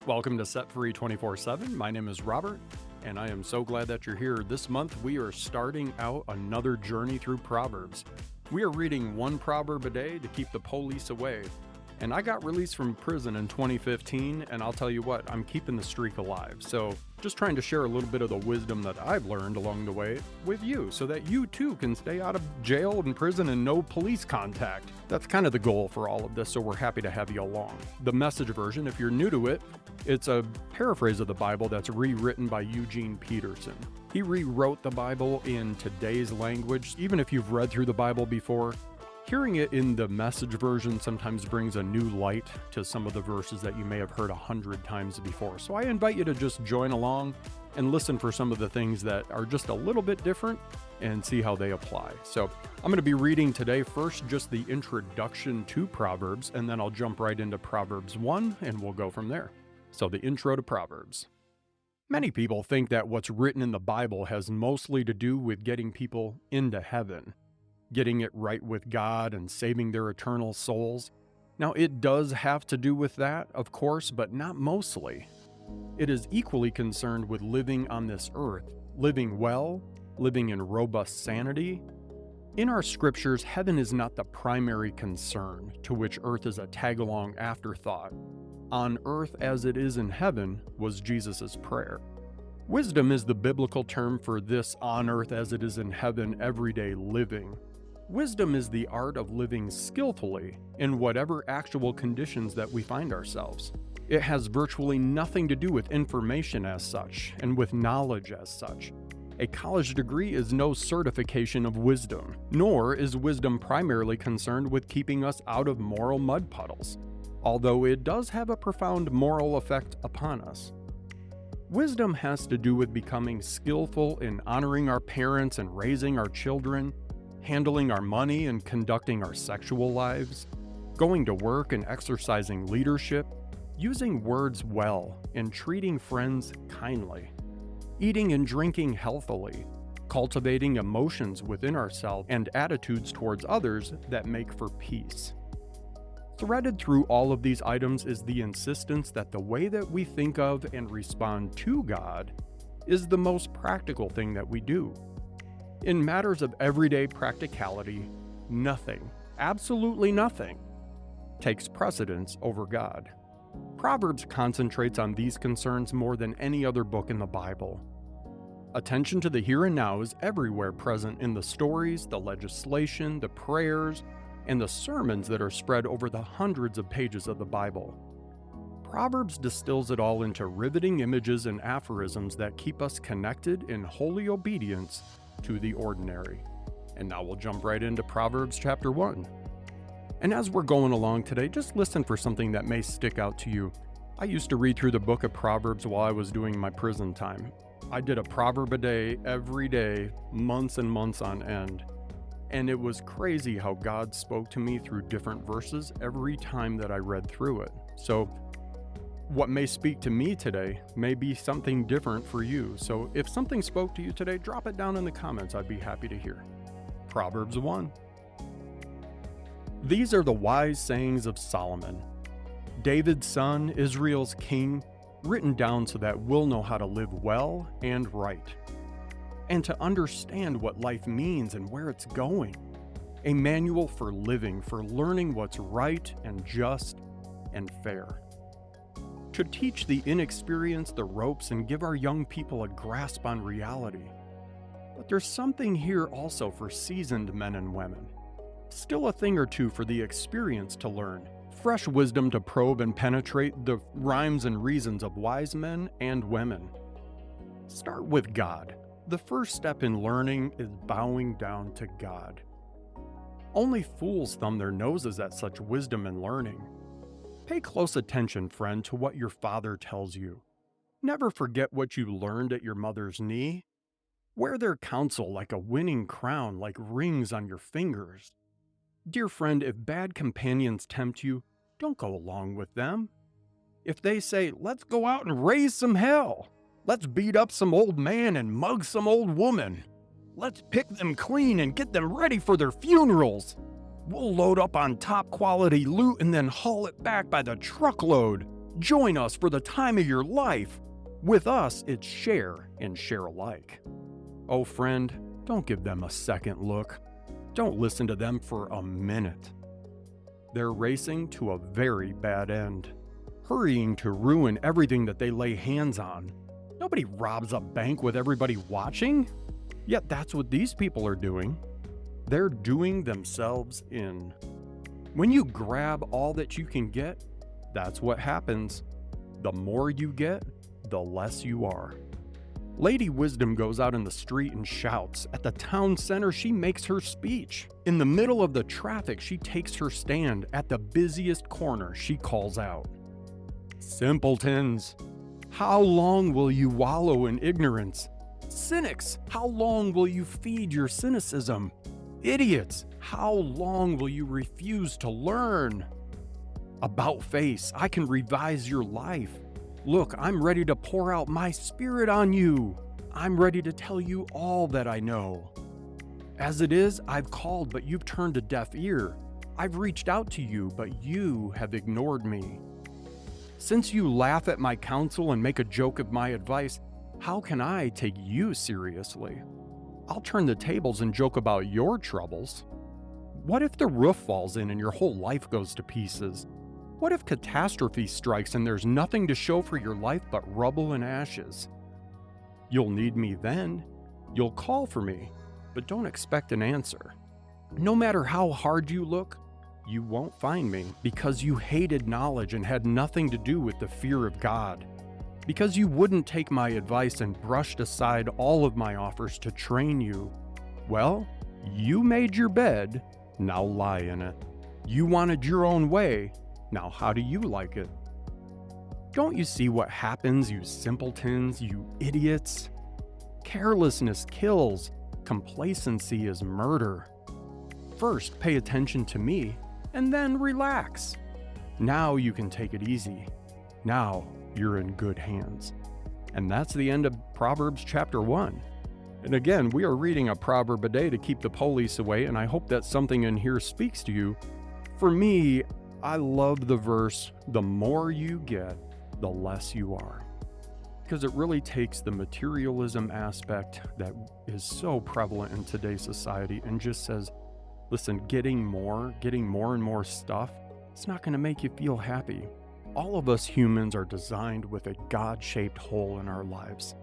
Welcome to Set Free 24/7. My name is Robert, and I am so glad that you're here. This month, we are starting out another journey through Proverbs. We are reading one proverb a day to keep the police away. And I got released from prison in 2015, and I'll tell you what, I'm keeping the streak alive. So just trying to share a little bit of the wisdom that I've learned along the way with you so that you too can stay out of jail and prison and no police contact. That's kind of the goal for all of this, so we're happy to have you along. The Message version, if you're new to it, it's a paraphrase of the Bible that's rewritten by Eugene Peterson. He rewrote the Bible in today's language. Even if you've read through the Bible before, hearing it in the Message version sometimes brings a new light to some of the verses that you may have heard 100 times before. So I invite you to just join along and listen for some of the things that are just a little bit different and see how they apply. So I'm going to be reading today first just the introduction to Proverbs, and then I'll jump right into Proverbs 1 and we'll go from there. So the intro to Proverbs. Many people think that what's written in the Bible has mostly to do with getting people into heaven, getting it right with God and saving their eternal souls. Now, it does have to do with that, of course, but not mostly. It is equally concerned with living on this earth, living well, living in robust sanity. In our scriptures, heaven is not the primary concern, to which earth is a tag-along afterthought. On earth as it is in heaven was Jesus' prayer. Wisdom is the biblical term for this on earth as it is in heaven everyday living. Wisdom is the art of living skillfully in whatever actual conditions that we find ourselves. It has virtually nothing to do with information as such and with knowledge as such. A college degree is no certification of wisdom, nor is wisdom primarily concerned with keeping us out of moral mud puddles, although it does have a profound moral effect upon us. Wisdom has to do with becoming skillful in honoring our parents and raising our children, handling our money and conducting our sexual lives, going to work and exercising leadership, using words well and treating friends kindly, eating and drinking healthily, cultivating emotions within ourselves and attitudes towards others that make for peace. Threaded through all of these items is the insistence that the way that we think of and respond to God is the most practical thing that we do. In matters of everyday practicality, nothing, absolutely nothing, takes precedence over God. Proverbs concentrates on these concerns more than any other book in the Bible. Attention to the here and now is everywhere present in the stories, the legislation, the prayers, and the sermons that are spread over the hundreds of pages of the Bible. Proverbs distills it all into riveting images and aphorisms that keep us connected in holy obedience to the ordinary. And now we'll jump right into Proverbs chapter 1. And as we're going along today, just listen for something that may stick out to you. I used to read through the book of Proverbs while I was doing my prison time. I did a proverb a day, every day, months and months on end. And it was crazy how God spoke to me through different verses every time that I read through it. So what may speak to me today may be something different for you. So if something spoke to you today, drop it down in the comments. I'd be happy to hear. Proverbs 1. These are the wise sayings of Solomon, David's son, Israel's king, written down so that we'll know how to live well and right, and to understand what life means and where it's going. A manual for living, for learning what's right and just and fair. To teach the inexperienced the ropes and give our young people a grasp on reality. But there's something here also for seasoned men and women. Still a thing or two for the experienced to learn. Fresh wisdom to probe and penetrate the rhymes and reasons of wise men and women. Start with God. The first step in learning is bowing down to God. Only fools thumb their noses at such wisdom and learning. Pay close attention, friend, to what your father tells you. Never forget what you learned at your mother's knee. Wear their counsel like a winning crown, like rings on your fingers. Dear friend, if bad companions tempt you, don't go along with them. If they say, let's go out and raise some hell, let's beat up some old man and mug some old woman, let's pick them clean and get them ready for their funerals, we'll load up on top quality loot and then haul it back by the truckload, Join us for the time of your life. With us, it's share and share alike. Oh, friend, don't give them a second look. Don't listen to them for a minute. They're racing to a very bad end, hurrying to ruin everything that they lay hands on. Nobody robs a bank with everybody watching. Yet that's what these people are doing. They're doing themselves in. When you grab all that you can get, that's what happens. The more you get, the less you are. Lady Wisdom goes out in the street and shouts. At the town center, she makes her speech. In the middle of the traffic, she takes her stand. At the busiest corner, she calls out, "Simpletons, how long will you wallow in ignorance? Cynics, how long will you feed your cynicism? Idiots, how long will you refuse to learn? About face, I can revise your life. Look, I'm ready to pour out my spirit on you. I'm ready to tell you all that I know. As it is, I've called, but you've turned a deaf ear. I've reached out to you, but you have ignored me. Since you laugh at my counsel and make a joke of my advice, how can I take you seriously? I'll turn the tables and joke about your troubles. What if the roof falls in and your whole life goes to pieces? What if catastrophe strikes and there's nothing to show for your life but rubble and ashes? You'll need me then. You'll call for me, but don't expect an answer. No matter how hard you look, you won't find me because you hated knowledge and had nothing to do with the fear of God. Because you wouldn't take my advice and brushed aside all of my offers to train you. Well, you made your bed, now lie in it. You wanted your own way, now how do you like it? Don't you see what happens, you simpletons, you idiots? Carelessness kills, complacency is murder. First, pay attention to me, and then relax. Now you can take it easy. Now you're in good hands. And that's the end of Proverbs chapter 1. And again, we are reading a proverb a day to keep the police away, and I hope that something in here speaks to you. For me, I love the verse, the more you get, the less you are. Because it really takes the materialism aspect that is so prevalent in today's society and just says, listen, getting more and more stuff, it's not going to make you feel happy. All of us humans are designed with a God-shaped hole in our lives.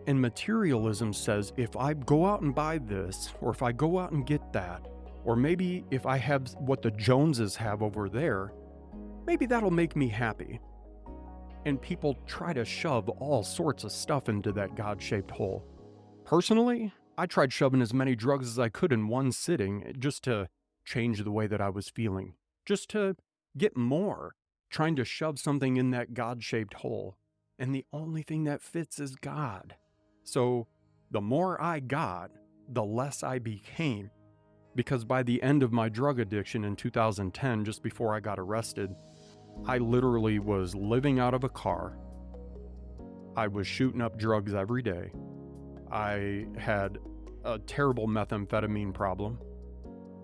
And materialism says, if I go out and buy this, or if I go out and get that, or maybe if I have what the Joneses have over there, maybe that'll make me happy. And people try to shove all sorts of stuff into that God-shaped hole. Personally, I tried shoving as many drugs as I could in one sitting just to change the way that I was feeling, just to get more, trying to shove something in that God-shaped hole. And the only thing that fits is God. So the more I got, the less I became. Because by the end of my drug addiction in 2010, just before I got arrested, I literally was living out of a car. I was shooting up drugs every day. I had a terrible methamphetamine problem.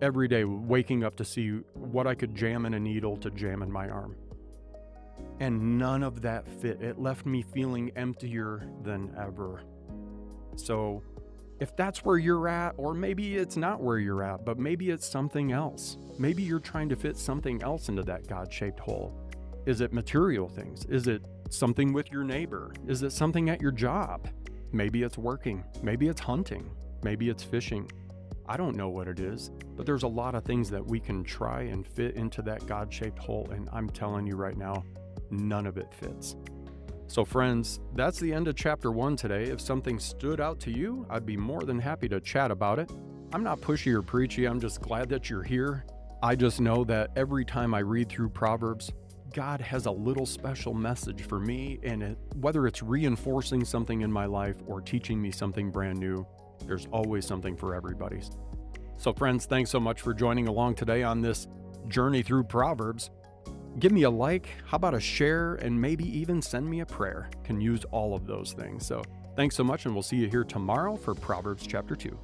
Every day waking up to see what I could jam in a needle to jam in my arm. And none of that fit. It left me feeling emptier than ever. So if that's where you're at, or maybe it's not where you're at, but maybe it's something else. Maybe you're trying to fit something else into that God-shaped hole. Is it material things? Is it something with your neighbor? Is it something at your job? Maybe it's working. Maybe it's hunting. Maybe it's fishing. I don't know what it is, but there's a lot of things that we can try and fit into that God-shaped hole, and I'm telling you right now, none of it fits. So friends, that's the end of chapter 1 today. If something stood out to you, I'd be more than happy to chat about it. I'm not pushy or preachy, I'm just glad that you're here. I just know that every time I read through Proverbs, God has a little special message for me, and whether it's reinforcing something in my life or teaching me something brand new, there's always something for everybody. So friends, thanks so much for joining along today on this journey through Proverbs. Give me a like, how about a share, and maybe even send me a prayer. Can use all of those things. So thanks so much, and we'll see you here tomorrow for Proverbs chapter 2.